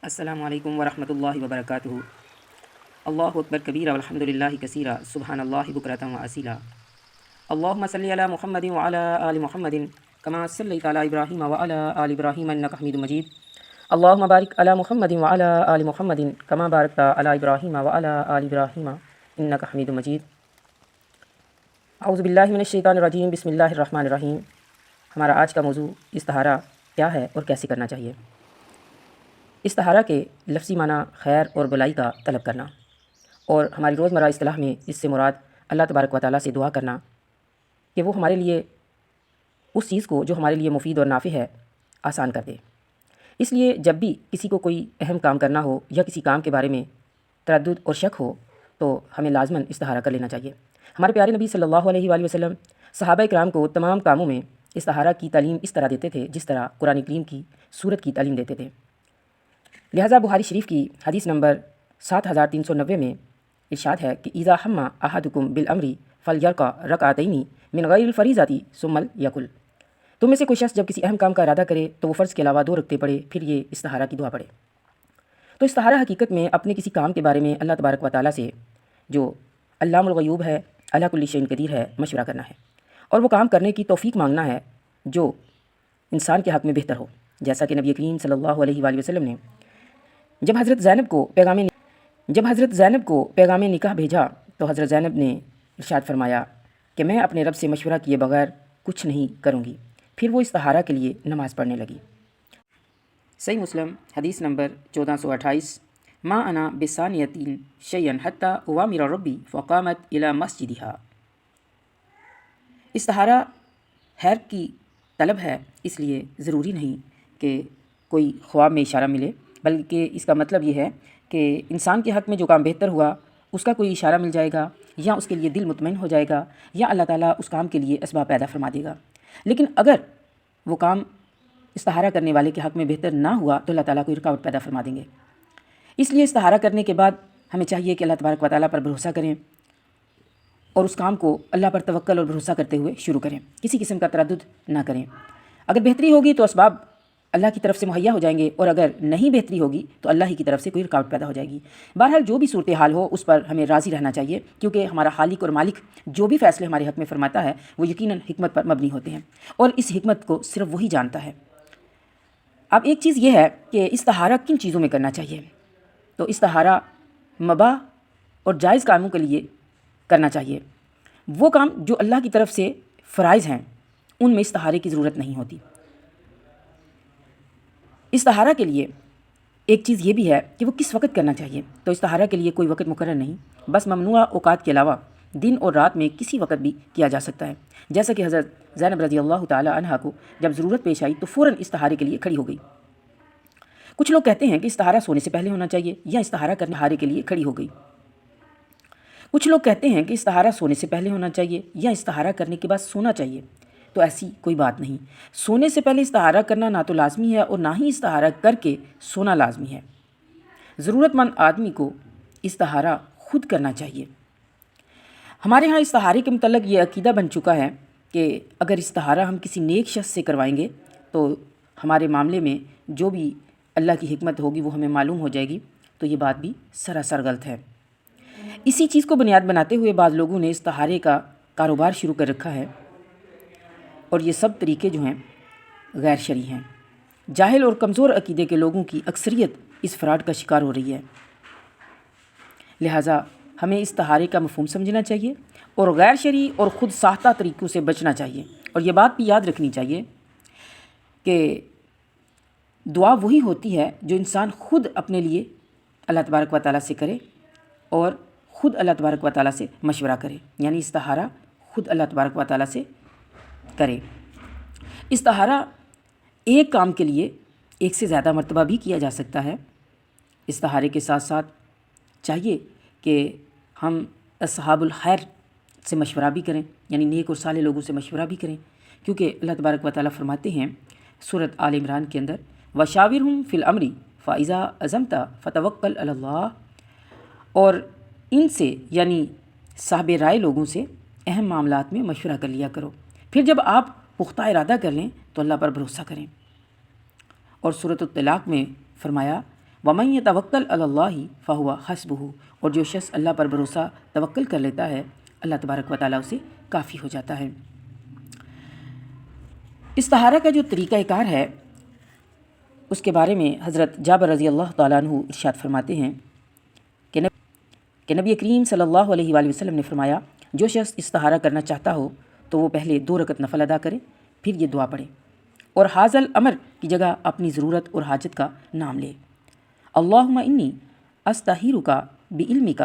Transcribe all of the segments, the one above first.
السلام علیکم ورحمۃ اللہ وبرکاتہ۔ اللہ اکبر کبیرہ والحمد للہ کثیرہ سبحان اللہ بکرۃ و اصیلا۔ اللہم صلی علی محمد وعلی آل محمد کما صلیت علی ابراہیم وعلی آل ابراہیم انک حمید مجید۔ اللہم بارک علی محمد وعلی آل محمد کما بارکت علی ابراہیم وعلی آل ابراہیم انک حمید مجید۔ اعوذ باللہ من الشیطان الرجیم، بسم اللہ الرحمن الرحیم۔ ہمارا آج کا موضوع استخارہ کیا ہے اور کیسے کرنا چاہیے۔ استخارہ کے لفظی معنی خیر اور بلائی کا طلب کرنا، اور ہماری روزمرہ اصطلاح میں اس سے مراد اللہ تبارک و تعالیٰ سے دعا کرنا کہ وہ ہمارے لیے اس چیز کو جو ہمارے لیے مفید اور نافع ہے آسان کر دے۔ اس لیے جب بھی کسی کو کوئی اہم کام کرنا ہو یا کسی کام کے بارے میں تردد اور شک ہو تو ہمیں لازماً استخارہ کر لینا چاہیے۔ ہمارے پیارے نبی صلی اللہ علیہ وآلہ وسلم صحابہ کرام کو تمام کاموں میں استخارہ کی تعلیم اس طرح دیتے تھے جس طرح قرآن کریم کی سورت کی تعلیم دیتے تھے۔ لہٰذا بخاری شریف کی حدیث نمبر 7390 میں ارشاد ہے کہ اذا ہم احدکم بالامر فلیرکع رکعتین من غیر الفریضۃ ثم لیقل۔ تم میں سے کوئی شخص جب کسی اہم کام کا ارادہ کرے تو وہ فرض کے علاوہ 2 رکعتیں پڑھے، پھر یہ استخارہ کی دعا پڑھے۔ تو استخارہ حقیقت میں اپنے کسی کام کے بارے میں اللہ تبارک و تعالیٰ سے، جو علام الغیوب ہے، علی کل شیء قدیر ہے، مشورہ کرنا ہے، اور وہ کام کرنے کی توفیق مانگنا ہے جو انسان کے حق میں بہتر ہو۔ جیسا کہ نبی کریم صلی اللہ علیہ وآلہ وسلم نے جب حضرت زینب کو پیغام نکاح بھیجا تو حضرت زینب نے ارشاد فرمایا کہ میں اپنے رب سے مشورہ کیے بغیر کچھ نہیں کروں گی۔ پھر وہ استخارہ کے لیے نماز پڑھنے لگی۔ صحیح مسلم حدیث نمبر 1428، ما انا بثانیۃ شیئا حتی اوامر ربی فقامت الی مسجدہا۔ استخارہ خیر کی طلب ہے، اس لیے ضروری نہیں کہ کوئی خواب میں اشارہ ملے، بلکہ اس کا مطلب یہ ہے کہ انسان کے حق میں جو کام بہتر ہوا اس کا کوئی اشارہ مل جائے گا، یا اس کے لیے دل مطمئن ہو جائے گا، یا اللہ تعالیٰ اس کام کے لیے اسباب پیدا فرما دے گا۔ لیکن اگر وہ کام استخارہ کرنے والے کے حق میں بہتر نہ ہوا تو اللہ تعالیٰ کوئی رکاوٹ پیدا فرما دیں گے۔ اس لیے استخارہ کرنے کے بعد ہمیں چاہیے کہ اللہ تبارک و تعالیٰ پر بھروسہ کریں اور اس کام کو اللہ پر توکل اور بھروسہ کرتے ہوئے شروع کریں، کسی قسم کا تردد نہ کریں۔ اگر بہتری ہوگی تو اسباب اللہ کی طرف سے مہیا ہو جائیں گے، اور اگر نہیں بہتری ہوگی تو اللہ ہی کی طرف سے کوئی رکاوٹ پیدا ہو جائے گی۔ بہرحال جو بھی صورتحال ہو اس پر ہمیں راضی رہنا چاہیے، کیونکہ ہمارا خالق اور مالک جو بھی فیصلے ہمارے حق میں فرماتا ہے وہ یقیناً حکمت پر مبنی ہوتے ہیں، اور اس حکمت کو صرف وہی جانتا ہے۔ اب ایک چیز یہ ہے کہ استخارہ کن چیزوں میں کرنا چاہیے۔ تو استخارہ مباح اور جائز کاموں کے لیے کرنا چاہیے۔ وہ کام جو اللہ کی طرف سے فرائض ہیں ان میں استخارے کی ضرورت نہیں ہوتی۔ استخارہ کے لیے ایک چیز یہ بھی ہے کہ وہ کس وقت کرنا چاہیے۔ تو استخارہ کے لیے کوئی وقت مقرر نہیں، بس ممنوعہ اوقات کے علاوہ دن اور رات میں کسی وقت بھی کیا جا سکتا ہے۔ جیسا کہ حضرت زینب رضی اللہ تعالی عنہا کو جب ضرورت پیش آئی تو فوراً استخارے کے لیے کھڑی ہو گئی۔ کچھ لوگ کہتے ہیں کہ استخارہ سونے سے پہلے ہونا چاہیے، یا استخارہ کرنے ہارے کے لیے کھڑی ہو گئی۔ کچھ لوگ کہتے ہیں کہ استخارہ سونے سے پہلے ہونا چاہیے یا استخارہ کرنے کے بعد سونا چاہیے۔ تو ایسی کوئی بات نہیں۔ سونے سے پہلے استخارہ کرنا نہ تو لازمی ہے اور نہ ہی استخارہ کر کے سونا لازمی ہے۔ ضرورت مند آدمی کو استخارہ خود کرنا چاہیے۔ ہمارے ہاں استخارے کے متعلق یہ عقیدہ بن چکا ہے کہ اگر استخارہ ہم کسی نیک شخص سے کروائیں گے تو ہمارے معاملے میں جو بھی اللہ کی حکمت ہوگی وہ ہمیں معلوم ہو جائے گی۔ تو یہ بات بھی سراسر غلط ہے۔ اسی چیز کو بنیاد بناتے ہوئے بعض لوگوں نے استخارے کا کاروبار شروع کر رکھا ہے، اور یہ سب طریقے جو ہیں غیر شرعی ہیں۔ جاہل اور کمزور عقیدے کے لوگوں کی اکثریت اس فراڈ کا شکار ہو رہی ہے۔ لہٰذا ہمیں استخارے کا مفہوم سمجھنا چاہیے اور غیر شرعی اور خود ساختہ طریقوں سے بچنا چاہیے، اور یہ بات بھی یاد رکھنی چاہیے کہ دعا وہی ہوتی ہے جو انسان خود اپنے لیے اللہ تبارک و تعالیٰ سے کرے اور خود اللہ تبارک و تعالیٰ سے مشورہ کرے، یعنی استخارہ خود اللہ تبارک و تعالیٰ سے کرے۔ استخارہ ایک کام کے لیے ایک سے زیادہ مرتبہ بھی کیا جا سکتا ہے۔ استخارے کے ساتھ ساتھ چاہیے کہ ہم اصحاب الخیر سے مشورہ بھی کریں، یعنی نیک اور صالح لوگوں سے مشورہ بھی کریں، کیونکہ اللہ تبارک و تعالیٰ فرماتے ہیں سورۃ آل عمران کے اندر وَشَاوِرْهُمْ فِي الْأَمْرِ فَإِذَا عَزَمْتَ فَتَوَكَّلْ عَلَى اللَّهِ، اور ان سے یعنی صاحب رائے لوگوں سے اہم معاملات میں مشورہ کر لیا کرو، پھر جب آپ پختہ ارادہ کر لیں تو اللہ پر بھروسہ کریں۔ اور سورۃ الطلاق میں فرمایا وَمَن يَتَوَكَّلْ عَلَى اللَّهِ فَهُوَ حَسْبُهُ، اور جو شخص اللہ پر بھروسہ توکل کر لیتا ہے اللہ تبارک و تعالیٰ اسے کافی ہو جاتا ہے۔ استخارہ کا جو طریقہ کار ہے اس کے بارے میں حضرت جابر رضی اللہ تعالیٰ عنہ ارشاد فرماتے ہیں کہ نبی کریم صلی اللہ علیہ وآلہ وسلم نے فرمایا، جو شخص استخارہ کرنا چاہتا ہو تو وہ پہلے 2 رکعت نفل ادا کرے، پھر یہ دعا پڑھے اور حاضل امر کی جگہ اپنی ضرورت اور حاجت کا نام لے۔ اللہم انی استخیرک بعلمک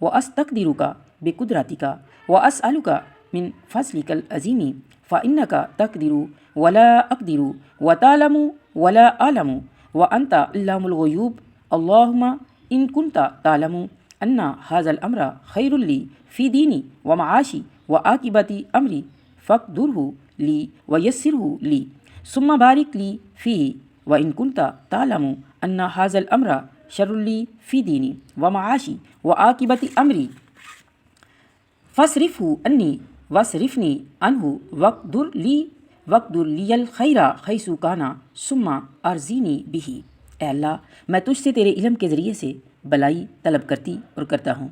واستقدرک بقدرتک واسألک من فضلک العظیم فإنک تقدر ولا اقدر وتعلم ولا اعلم وانت علام الغیوب اللہم ان کنت تعلم ان ھذا الامر خیر لی فی دینی ومعاشی وعاقبت امری فاقدرہ لی ویسرہ لی ثم بارک لی فیہ وان کنت تعلم ان ھذا الامر شر لی فی دینی ومعاشی وعاقبت امری فاصرفہ انی واصرفنی عنہ واقدر لی الخیر حیث کان ثم ارزقنی بہ۔ اے اللہ، میں تجھ سے تیرے علم کے ذریعے سے بلائی طلب کرتی اور کرتا ہوں،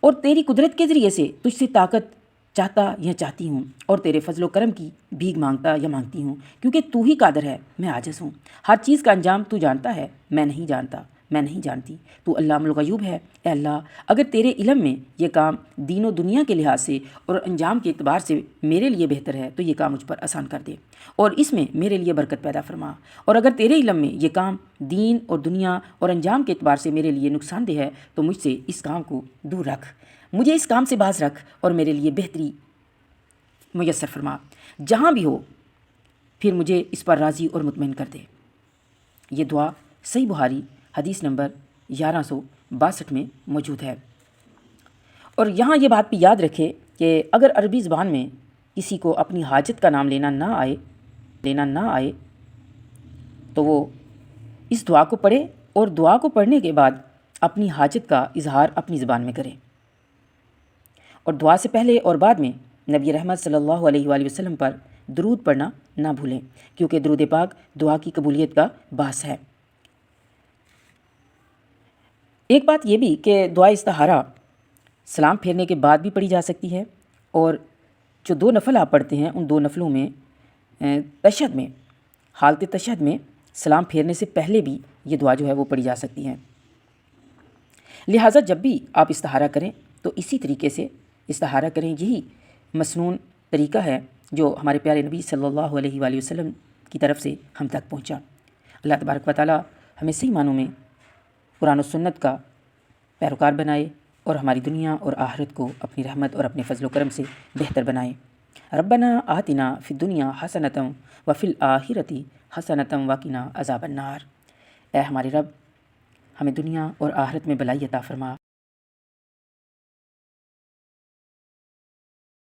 اور تیری قدرت کے ذریعے سے تجھ سے طاقت چاہتا یا چاہتی ہوں، اور تیرے فضل و کرم کی بھیک مانگتا یا مانگتی ہوں، کیونکہ تو ہی قادر ہے، میں عاجز ہوں۔ ہر چیز کا انجام تو جانتا ہے، میں نہیں جانتا، میں نہیں جانتی، تو علام الغیوب ہے۔ اے اللہ، اگر تیرے علم میں یہ کام دین و دنیا کے لحاظ سے اور انجام کے اعتبار سے میرے لیے بہتر ہے تو یہ کام مجھ پر آسان کر دے اور اس میں میرے لیے برکت پیدا فرما، اور اگر تیرے علم میں یہ کام دین اور دنیا اور انجام کے اعتبار سے میرے لیے نقصان دہ ہے تو مجھ سے اس کام کو دور رکھ، مجھے اس کام سے باز رکھ اور میرے لیے بہتری میسر فرما، جہاں بھی ہو پھر مجھے اس پر راضی اور مطمئن کر دے۔ یہ دعا صحیح بخاری حدیث نمبر 1162 میں موجود ہے۔ اور یہاں یہ بات بھی یاد رکھے کہ اگر عربی زبان میں کسی کو اپنی حاجت کا نام لینا نہ آئے تو وہ اس دعا کو پڑھے اور دعا کو پڑھنے کے بعد اپنی حاجت کا اظہار اپنی زبان میں کرے، اور دعا سے پہلے اور بعد میں نبی رحمت صلی اللہ علیہ وآلہ وسلم پر درود پڑھنا نہ بھولیں، کیونکہ درود پاک دعا کی قبولیت کا باعث ہے۔ ایک بات یہ بھی کہ دعا استخارہ سلام پھیرنے کے بعد بھی پڑھی جا سکتی ہے، اور جو 2 نفل آپ پڑھتے ہیں ان 2 نفلوں میں تشہد میں، حالت تشہد میں سلام پھیرنے سے پہلے بھی یہ دعا جو ہے وہ پڑھی جا سکتی ہے۔ لہٰذا جب بھی آپ استخارہ کریں تو اسی طریقے سے استخارہ کریں، یہی مسنون طریقہ ہے جو ہمارے پیارے نبی صلی اللہ علیہ وآلہ وسلم کی طرف سے ہم تک پہنچا۔ اللہ تبارک و تعالیٰ ہمیں صحیح معنوں میں قرآن و سنت کا پیروکار بنائے اور ہماری دنیا اور آخرت کو اپنی رحمت اور اپنے فضل و کرم سے بہتر بنائے۔ ربنا آتنا فی الدنیا حسنۃ وفی الآخرۃ حسنۃ وقنا عذاب النار۔ اے ہمارے رب، ہمیں دنیا اور آخرت میں بھلائی عطا فرما۔